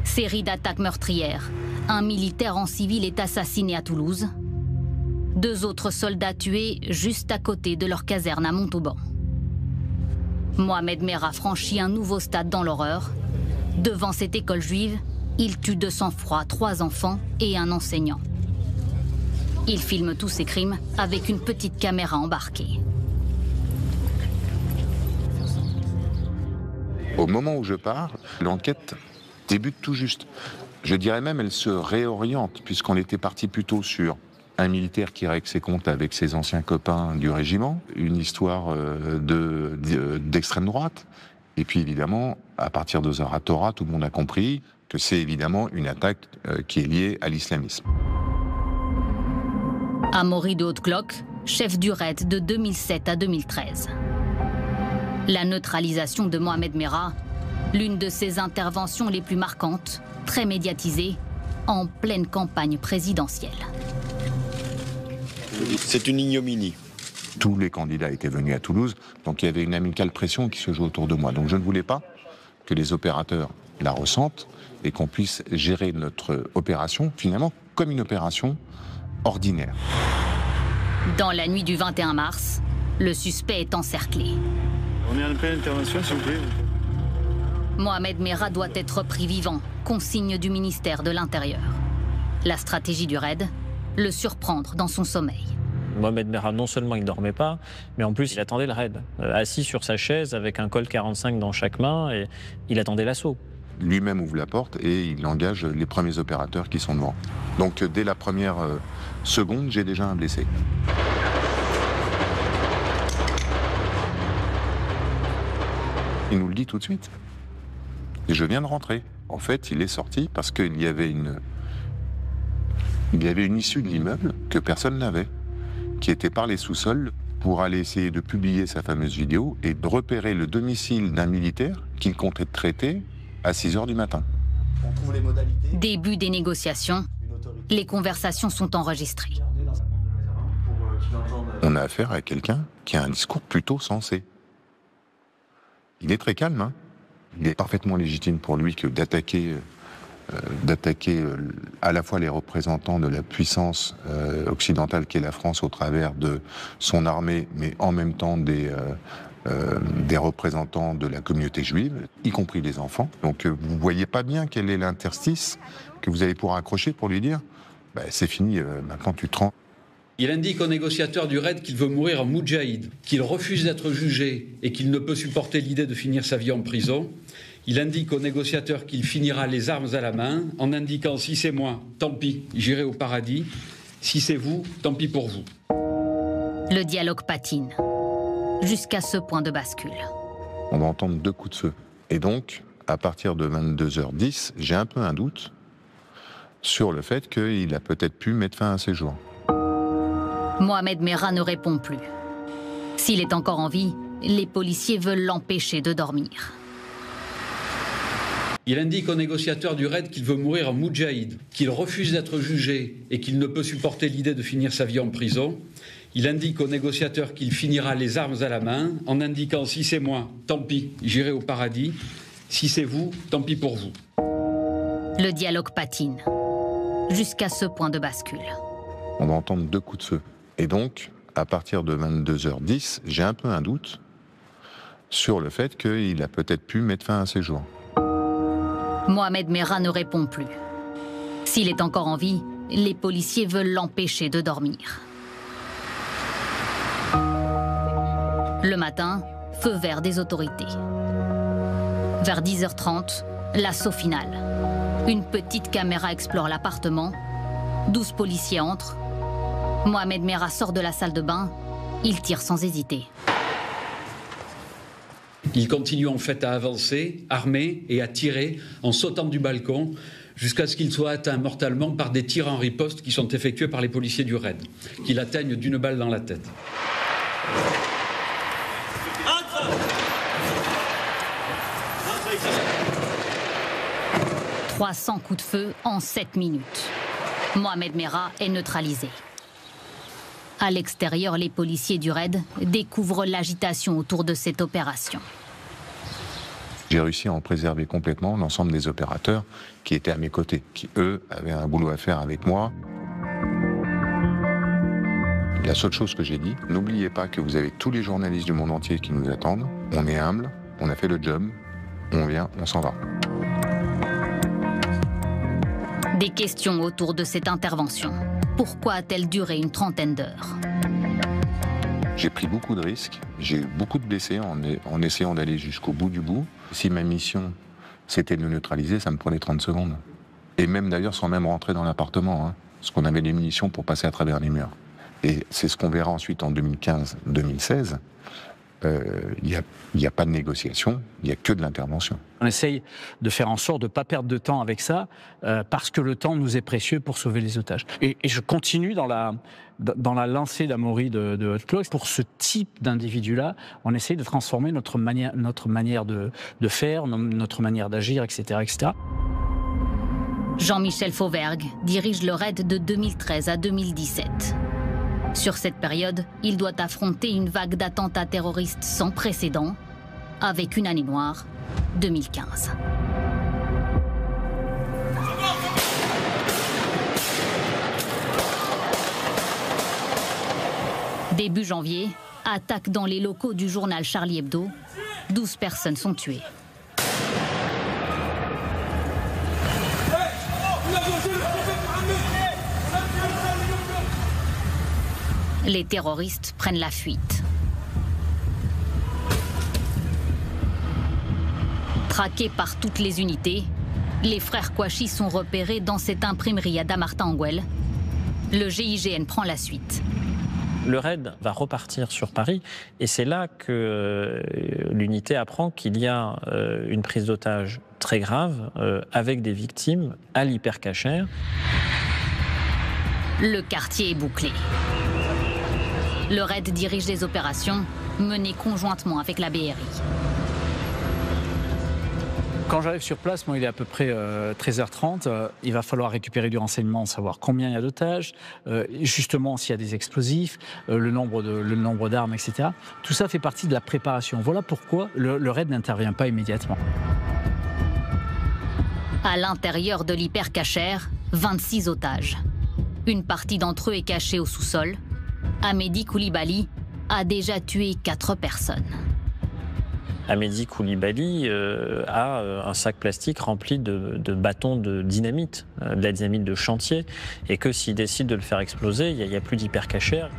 Série d'attaques meurtrières. Un militaire en civil est assassiné à Toulouse. 2 autres soldats tués juste à côté de leur caserne à Montauban. Mohamed Merah franchit un nouveau stade dans l'horreur. Devant cette école juive, il tue de sang-froid 3 enfants et un enseignant. Il filme tous ses crimes avec une petite caméra embarquée. Au moment où je pars, l'enquête débute tout juste. Je dirais même elle se réoriente, puisqu'on était parti plutôt sur un militaire qui règle ses comptes avec ses anciens copains du régiment, une histoire d'extrême droite, et puis évidemment, à partir de Zahra Torah, tout le monde a compris que c'est évidemment une attaque qui est liée à l'islamisme. Amaury de Haute-Cloque, chef du raid de 2007 à 2013. La neutralisation de Mohamed Merah, l'une de ses interventions les plus marquantes, très médiatisée, en pleine campagne présidentielle. C'est une ignominie. Tous les candidats étaient venus à Toulouse, donc il y avait une amicale pression qui se joue autour de moi. Donc je ne voulais pas que les opérateurs la ressentent et qu'on puisse gérer notre opération, finalement, comme une opération ordinaire. Dans la nuit du 21 mars, le suspect est encerclé. On est en pleine intervention, s'il vous plaît. Mohamed Merah doit être pris vivant, consigne du ministère de l'Intérieur. La stratégie du raid, le surprendre dans son sommeil. Mohamed Merah, non seulement il ne dormait pas, mais en plus il attendait le raid. Assis sur sa chaise avec un Colt 45 dans chaque main, et il attendait l'assaut. Lui-même ouvre la porte et il engage les premiers opérateurs qui sont devant. Donc dès la première seconde, j'ai déjà un blessé. Il nous le dit tout de suite. Et je viens de rentrer. En fait, il est sorti parce qu'il y avait une issue de l'immeuble que personne n'avait, qui était par les sous-sols pour aller essayer de publier sa fameuse vidéo et de repérer le domicile d'un militaire qu'il comptait traiter à 6 h du matin. On trouve les modalités. Début des négociations. Les conversations sont enregistrées. On a affaire à quelqu'un qui a un discours plutôt sensé. Il est très calme, hein. Il est parfaitement légitime pour lui que d'attaquer à la fois les représentants de la puissance occidentale qu'est la France au travers de son armée, mais en même temps des représentants de la communauté juive, y compris les enfants. Donc vous voyez pas bien quel est l'interstice que vous allez pouvoir accrocher pour lui dire c'est fini, maintenant tu te rends. Il indique au négociateur du RAID qu'il veut mourir en moudjahid, qu'il refuse d'être jugé et qu'il ne peut supporter l'idée de finir sa vie en prison. Il indique au négociateur qu'il finira les armes à la main en indiquant « si c'est moi, tant pis, j'irai au paradis. Si c'est vous, tant pis pour vous ». Le dialogue patine, jusqu'à ce point de bascule. On va entendre 2 coups de feu. Et donc, à partir de 22h10, j'ai un peu un doute sur le fait qu'il a peut-être pu mettre fin à ses jours. Mohamed Merah ne répond plus. S'il est encore en vie, les policiers veulent l'empêcher de dormir. Il indique au négociateur du RAID qu'il veut mourir en moudjahid, qu'il refuse d'être jugé et qu'il ne peut supporter l'idée de finir sa vie en prison. Il indique au négociateur qu'il finira les armes à la main en indiquant « si c'est moi, tant pis, j'irai au paradis. Si c'est vous, tant pis pour vous ». Le dialogue patine, jusqu'à ce point de bascule. On va entendre 2 coups de feu. Et donc, à partir de 22h10, j'ai un peu un doute sur le fait qu'il a peut-être pu mettre fin à ses jours. Mohamed Merah ne répond plus. S'il est encore en vie, les policiers veulent l'empêcher de dormir. Le matin, feu vert des autorités. Vers 10h30, l'assaut final. Une petite caméra explore l'appartement. 12 policiers entrent. Mohamed Merah sort de la salle de bain. Il tire sans hésiter. Il continue en fait à avancer, armé et à tirer en sautant du balcon jusqu'à ce qu'il soit atteint mortellement par des tirs en riposte qui sont effectués par les policiers du RAID, qui l'atteignent d'une balle dans la tête. 300 coups de feu en 7 minutes. Mohamed Merah est neutralisé. À l'extérieur, les policiers du RAID découvrent l'agitation autour de cette opération. J'ai réussi à en préserver complètement l'ensemble des opérateurs qui étaient à mes côtés, qui, eux, avaient un boulot à faire avec moi. La seule chose que j'ai dit, n'oubliez pas que vous avez tous les journalistes du monde entier qui nous attendent. On est humble, on a fait le job, on vient, on s'en va. Des questions autour de cette intervention. Pourquoi a-t-elle duré une trentaine d'heures? J'ai pris beaucoup de risques, j'ai eu beaucoup de blessés en essayant d'aller jusqu'au bout du bout. Si ma mission, c'était de le neutraliser, ça me prenait 30 secondes. Et même d'ailleurs sans même rentrer dans l'appartement, parce qu'on avait les munitions pour passer à travers les murs. Et c'est ce qu'on verra ensuite en 2015-2016. Il n'y a pas de négociation, il n'y a que de l'intervention. On essaye de faire en sorte de ne pas perdre de temps avec ça, parce que le temps nous est précieux pour sauver les otages. Et je continue dans la lancée d'Amaury de Hot Claw. Pour ce type d'individu-là, on essaye de transformer notre manière de faire, notre manière d'agir, etc., etc. Jean-Michel Fauvergue dirige le RAID de 2013 à 2017. Sur cette période, il doit affronter une vague d'attentats terroristes sans précédent, avec une année noire, 2015. Début janvier, attaque dans les locaux du journal Charlie Hebdo. 12 personnes sont tuées. Les terroristes prennent la fuite. Traqués par toutes les unités, les frères Kouachi sont repérés dans cette imprimerie à Dammartin-en-Gouel. Le GIGN prend la suite. Le RAID va repartir sur Paris et c'est là que l'unité apprend qu'il y a une prise d'otage très grave avec des victimes à l'hypercachère. Le quartier est bouclé. Le RAID dirige les opérations menées conjointement avec la BRI. Quand j'arrive sur place, moi, il est à peu près 13h30. Il va falloir récupérer du renseignement, savoir combien il y a d'otages, justement s'il y a des explosifs, le nombre d'armes, etc. Tout ça fait partie de la préparation. Voilà pourquoi le raid n'intervient pas immédiatement. À l'intérieur de l'hypercachère, 26 otages. Une partie d'entre eux est cachée au sous-sol. Hamedi Koulibaly a déjà tué 4 personnes. Hamedi Koulibaly a un sac plastique rempli de bâtons de dynamite, de la dynamite de chantier, et que s'il décide de le faire exploser, il n'y a plus d'hypercachère.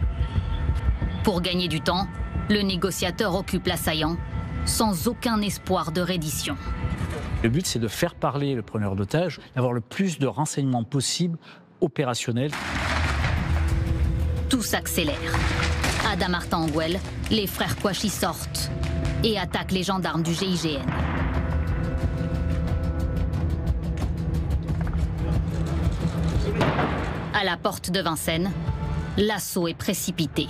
Pour gagner du temps, le négociateur occupe l'assaillant, sans aucun espoir de reddition. Le but, c'est de faire parler le preneur d'otages, d'avoir le plus de renseignements possible opérationnels. Tout s'accélère. Adam Martin-Angwell, les frères Kouachi sortent et attaquent les gendarmes du GIGN. À la porte de Vincennes, l'assaut est précipité.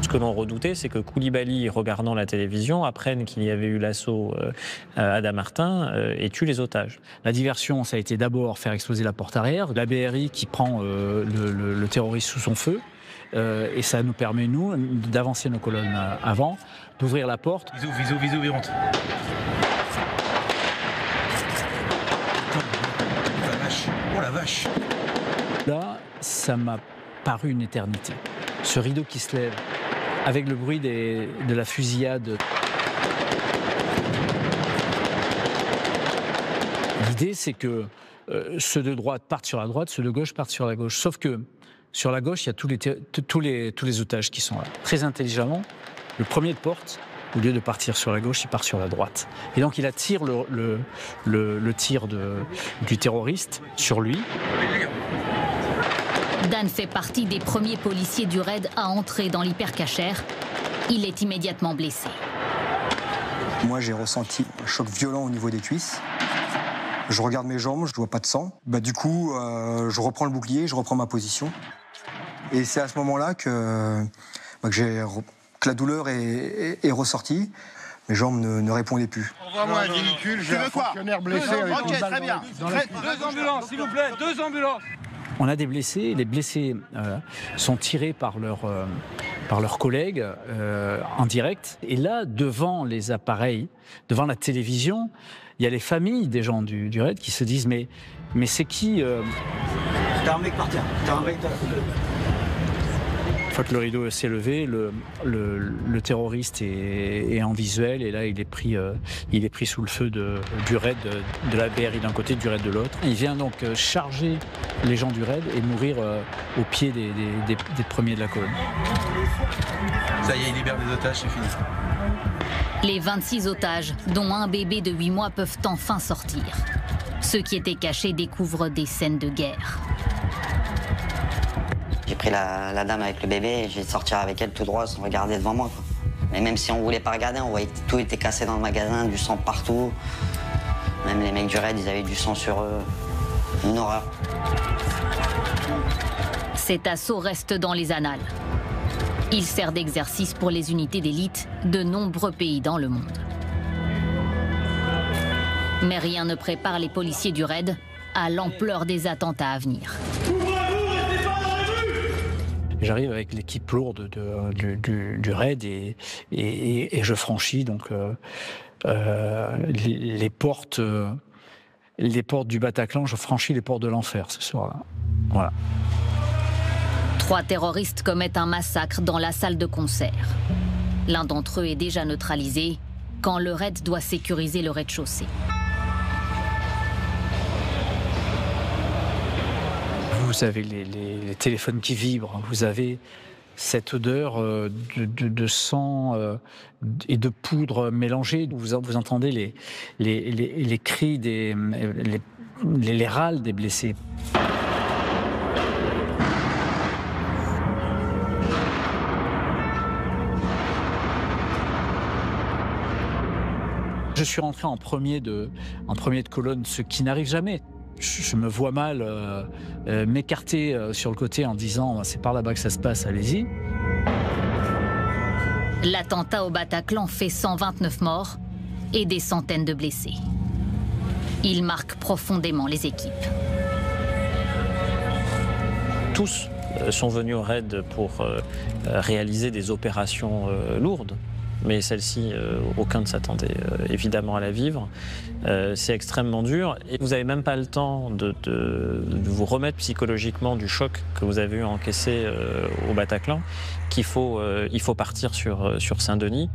Ce que l'on redoutait, c'est que Koulibaly, regardant la télévision, apprenne qu'il y avait eu l'assaut à Damartin et tue les otages. La diversion, ça a été d'abord faire exploser la porte arrière, la BRI qui prend le terroriste sous son feu, et ça nous permet, nous, d'avancer nos colonnes avant, d'ouvrir la porte. Visou, il rentre. Oh la vache. Là, ça m'a paru une éternité. Ce rideau qui se lève, avec le bruit de la fusillade. L'idée, c'est que ceux de droite partent sur la droite, ceux de gauche partent sur la gauche. Sauf que sur la gauche, il y a tous les otages qui sont là. Très intelligemment, le premier de porte, au lieu de partir sur la gauche, il part sur la droite. Et donc il attire le tir du terroriste sur lui. Dan fait partie des premiers policiers du raid à entrer dans l'hypercachère. Il est immédiatement blessé. Moi, j'ai ressenti un choc violent au niveau des cuisses. Je regarde mes jambes, je ne vois pas de sang. Du coup, je reprends le bouclier, je reprends ma position. Et c'est à ce moment-là que la douleur est ressortie. Mes jambes ne répondaient plus. Envoie-moi un véhicule, j'ai un fonctionnaire blessé. Ok, très bien. 2 ambulances, s'il vous plaît, 2 ambulances. On a des blessés, les blessés sont tirés par leurs collègues en direct. Et là, devant les appareils, devant la télévision, il y a les familles des gens du raid qui se disent mais c'est qui T'as un mec par terre, Une fois que le rideau s'est levé, le terroriste est en visuel et là il est pris sous le feu du raid de la BRI d'un côté, du raid de l'autre. Il vient donc charger les gens du raid et mourir au pied des premiers de la colonne. Ça y est, il libère des otages, c'est fini. Les 26 otages, dont un bébé de 8 mois, peuvent enfin sortir. Ceux qui étaient cachés découvrent des scènes de guerre. J'ai pris la dame avec le bébé et j'ai sorti avec elle tout droit sans regarder devant moi, quoi. Mais même si on voulait pas regarder, on voyait que tout était cassé dans le magasin, du sang partout. Même les mecs du raid, ils avaient du sang sur eux. Une horreur. Cet assaut reste dans les annales. Il sert d'exercice pour les unités d'élite de nombreux pays dans le monde. Mais rien ne prépare les policiers du raid à l'ampleur des attentats à venir. J'arrive avec l'équipe lourde du raid et je franchis donc les portes du Bataclan. Je franchis les portes de l'enfer ce soir-là. Voilà. 3 terroristes commettent un massacre dans la salle de concert. L'un d'entre eux est déjà neutralisé quand le raid doit sécuriser le rez-de-chaussée. Vous avez les téléphones qui vibrent, vous avez cette odeur de sang et de poudre mélangée. Vous entendez les cris, les râles des blessés. Je suis rentré en premier de colonne, ce qui n'arrive jamais. Je me vois mal m'écarter sur le côté en disant « c'est par là-bas que ça se passe, allez-y ». L'attentat au Bataclan fait 129 morts et des centaines de blessés. Il marque profondément les équipes. Tous sont venus au raid pour réaliser des opérations lourdes. Mais celle-ci, aucun ne s'attendait évidemment à la vivre. C'est extrêmement dur et vous n'avez même pas le temps de vous remettre psychologiquement du choc que vous avez eu à encaisser au Bataclan, il faut partir sur Saint-Denis.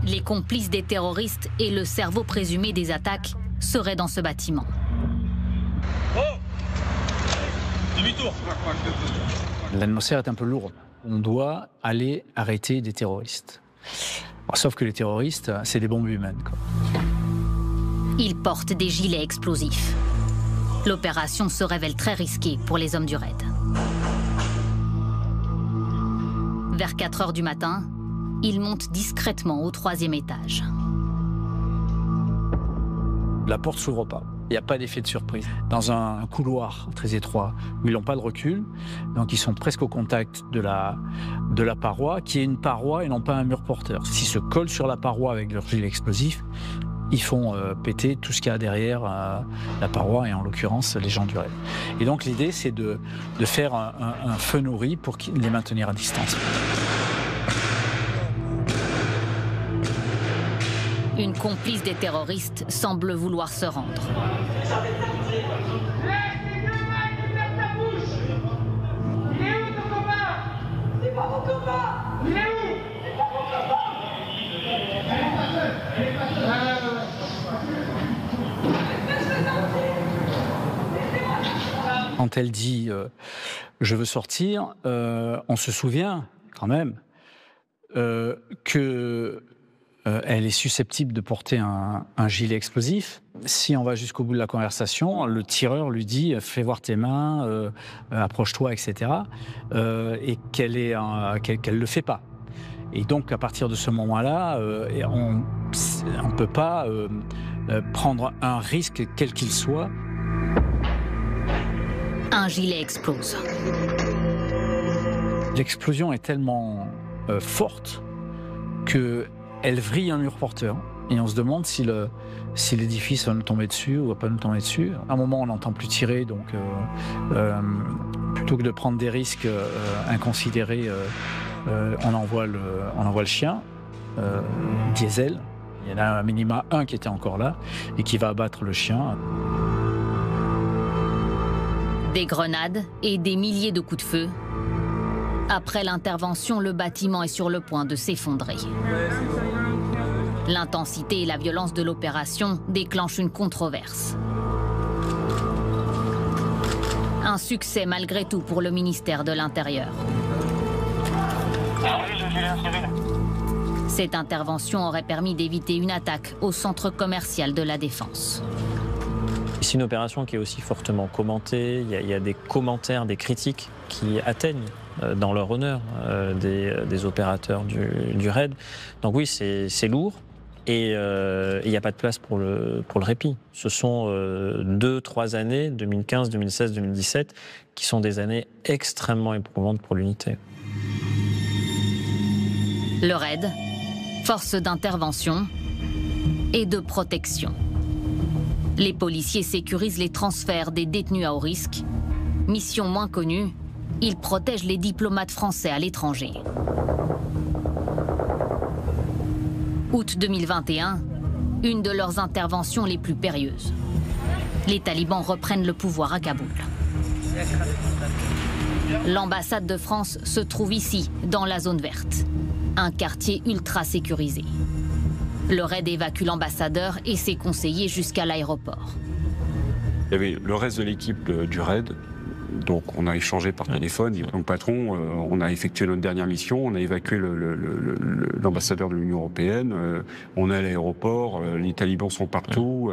Les complices des terroristes et le cerveau présumé des attaques seraient dans ce bâtiment. Oh, demi-tour. L'atmosphère est un peu lourde. On doit aller arrêter des terroristes. Sauf que les terroristes, c'est des bombes humaines, quoi. Ils portent des gilets explosifs. L'opération se révèle très risquée pour les hommes du raid. Vers 4 heures du matin, ils montent discrètement au 3e étage. La porte ne s'ouvre pas. Il n'y a pas d'effet de surprise. Dans un couloir très étroit où ils n'ont pas de recul, donc ils sont presque au contact de la paroi, qui est une paroi et non pas un mur porteur. S'ils se collent sur la paroi avec leur gilet explosif, ils font péter tout ce qu'il y a derrière la paroi, et en l'occurrence les gens du raid. Et donc l'idée, c'est de faire un feu nourri pour les maintenir à distance. Une complice des terroristes semble vouloir se rendre. Quand elle dit je veux sortir, on se souvient quand même que elle est susceptible de porter un gilet explosif. Si on va jusqu'au bout de la conversation, le tireur lui dit « fais voir tes mains, approche-toi, etc. » et qu'elle ne le fait pas. Et donc, à partir de ce moment-là, on ne peut pas prendre un risque, quel qu'il soit. Un gilet explose. L'explosion est tellement forte qu'elle vrille un mur porteur. Et on se demande si l'édifice va nous tomber dessus ou va pas nous tomber dessus. À un moment, on n'entend plus tirer, donc plutôt que de prendre des risques inconsidérés, on envoie le chien, Diesel. Il y en a un minima un qui était encore là et qui va abattre le chien. Des grenades et des milliers de coups de feu. Après l'intervention, le bâtiment est sur le point de s'effondrer. L'intensité et la violence de l'opération déclenchent une controverse. Un succès malgré tout pour le ministère de l'Intérieur. Cette intervention aurait permis d'éviter une attaque au centre commercial de la Défense. C'est une opération qui est aussi fortement commentée. Il y a des commentaires, des critiques qui atteignent dans leur honneur des opérateurs du raid. Donc oui, c'est lourd et il n'y a pas de place pour le répit. Ce sont 2-3 années, 2015, 2016, 2017, qui sont des années extrêmement éprouvantes pour l'unité. Le raid, force d'intervention et de protection. Les policiers sécurisent les transferts des détenus à haut risque. Mission moins connue, ils protègent les diplomates français à l'étranger. Août 2021, une de leurs interventions les plus périlleuses. Les talibans reprennent le pouvoir à Kaboul. L'ambassade de France se trouve ici, dans la zone verte, un quartier ultra sécurisé. Le raid évacue l'ambassadeur et ses conseillers jusqu'à l'aéroport. Il y avait le reste de l'équipe du raid. Donc on a échangé par téléphone, donc patron, on a effectué notre dernière mission, on a évacué l'ambassadeur de l'Union européenne, on est à l'aéroport, les talibans sont partout,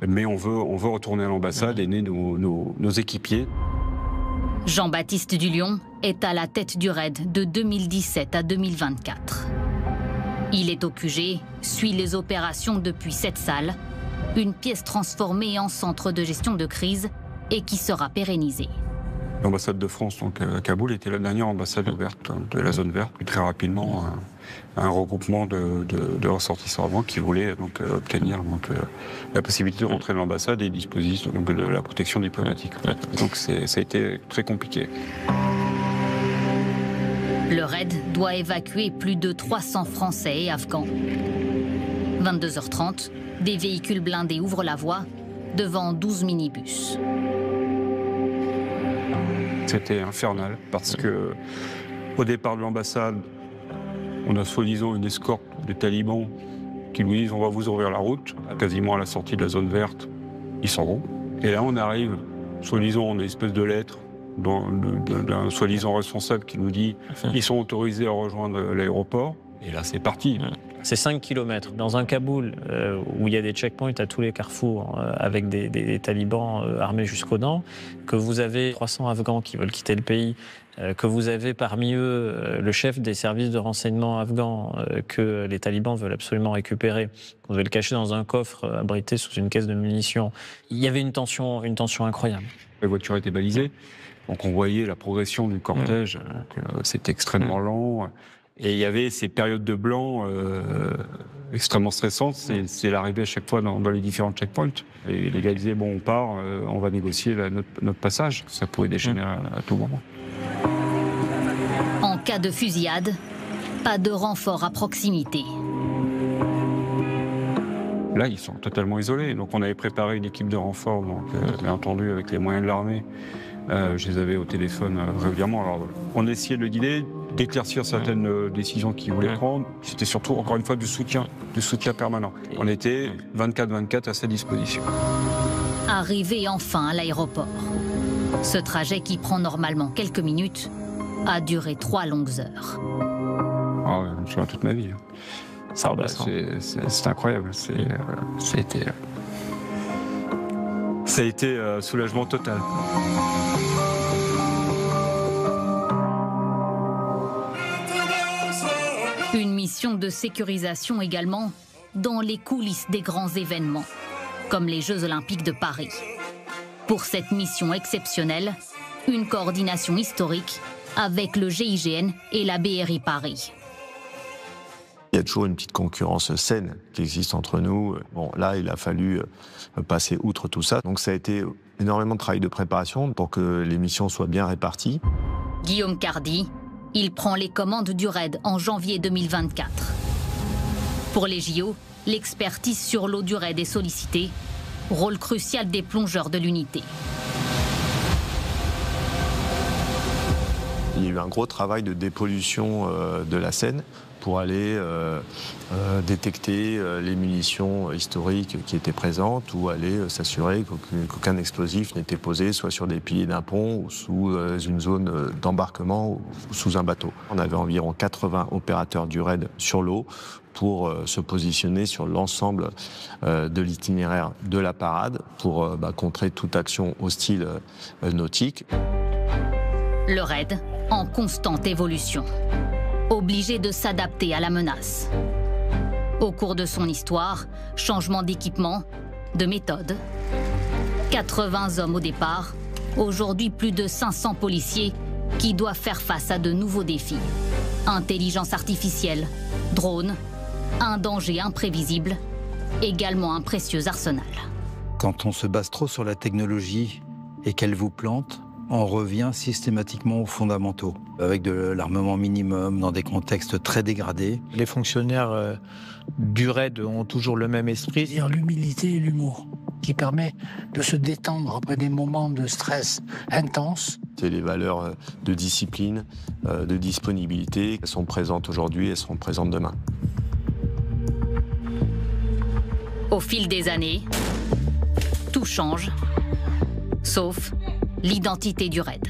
mais on veut retourner à l'ambassade et aider nos équipiers. Jean-Baptiste Dulion est à la tête du raid de 2017 à 2024. Il est au QG, suit les opérations depuis cette salle, une pièce transformée en centre de gestion de crise et qui sera pérennisée. L'ambassade de France donc, à Kaboul était la dernière ambassade ouverte de la zone verte. Puis très rapidement, un regroupement de ressortissants afghans qui voulaient donc, obtenir la possibilité de rentrer dans l'ambassade et disposer donc, de la protection diplomatique. Donc ça a été très compliqué. Le raid doit évacuer plus de 300 Français et Afghans. 22h30, des véhicules blindés ouvrent la voie devant 12 minibus. C'était infernal parce que au départ de l'ambassade, on a soi-disant une escorte des talibans qui nous disent on va vous ouvrir la route, quasiment à la sortie de la zone verte, ils s'en vont. Et là on arrive, soi-disant on a une espèce de lettre d'un soi-disant responsable qui nous dit ils sont autorisés à rejoindre l'aéroport. Et là c'est parti. C'est 5 km dans un Kaboul où il y a des checkpoints à tous les carrefours avec des talibans armés jusqu'aux dents, que vous avez 300 Afghans qui veulent quitter le pays, que vous avez parmi eux le chef des services de renseignement afghans que les talibans veulent absolument récupérer, qu'on veut le cacher dans un coffre abrité sous une caisse de munitions. Il y avait une tension incroyable. Les voitures étaient balisées, donc on voyait la progression du cortège, c'était extrêmement lent. Et il y avait ces périodes de blanc extrêmement stressantes. C'est l'arrivée à chaque fois dans les différents checkpoints. Et les gars disaient, bon, on part, on va négocier notre passage. Ça pouvait dégénérer à tout moment. En cas de fusillade, pas de renfort à proximité. Là, ils sont totalement isolés. Donc on avait préparé une équipe de renfort, donc, bien entendu, avec les moyens de l'armée. Je les avais au téléphone régulièrement. Alors, on essayait de le guider, d'éclaircir certaines décisions qu'ils voulaient prendre. C'était surtout, encore une fois, du soutien permanent. On était 24/24 à sa disposition. Arrivé enfin à l'aéroport. Ce trajet qui prend normalement quelques minutes a duré 3 longues heures. Ah ouais, je me souviens toute ma vie. Ça repasse. C'est incroyable. Ça a été soulagement total. Une mission de sécurisation également dans les coulisses des grands événements, comme les Jeux Olympiques de Paris. Pour cette mission exceptionnelle, une coordination historique avec le GIGN et la BRI Paris. Il y a toujours une petite concurrence saine qui existe entre nous. Bon, là, il a fallu passer outre tout ça. Donc ça a été énormément de travail de préparation pour que les missions soient bien réparties. Guillaume Cardy, il prend les commandes du raid en janvier 2024. Pour les JO, l'expertise sur l'eau du raid est sollicitée. Rôle crucial des plongeurs de l'unité. Il y a eu un gros travail de dépollution de la Seine pour aller détecter les munitions historiques qui étaient présentes ou aller s'assurer qu'aucun explosif n'était posé soit sur des piliers d'un pont ou sous une zone d'embarquement ou sous un bateau. On avait environ 80 opérateurs du raid sur l'eau pour se positionner sur l'ensemble de l'itinéraire de la parade pour contrer toute action hostile nautique. Le raid en constante évolution, obligé de s'adapter à la menace. Au cours de son histoire, changement d'équipement, de méthode. 80 hommes au départ, aujourd'hui plus de 500 policiers qui doivent faire face à de nouveaux défis. Intelligence artificielle, drones, un danger imprévisible, également un précieux arsenal. Quand on se base trop sur la technologie et qu'elle vous plante, on revient systématiquement aux fondamentaux, avec de l'armement minimum, dans des contextes très dégradés. Les fonctionnaires du raid ont toujours le même esprit. C'est-à-dire l'humilité et l'humour, qui permet de se détendre après des moments de stress intense. C'est les valeurs de discipline, de disponibilité. Elles sont présentes aujourd'hui, elles seront présentes demain. Au fil des années, tout change, sauf l'identité du raid.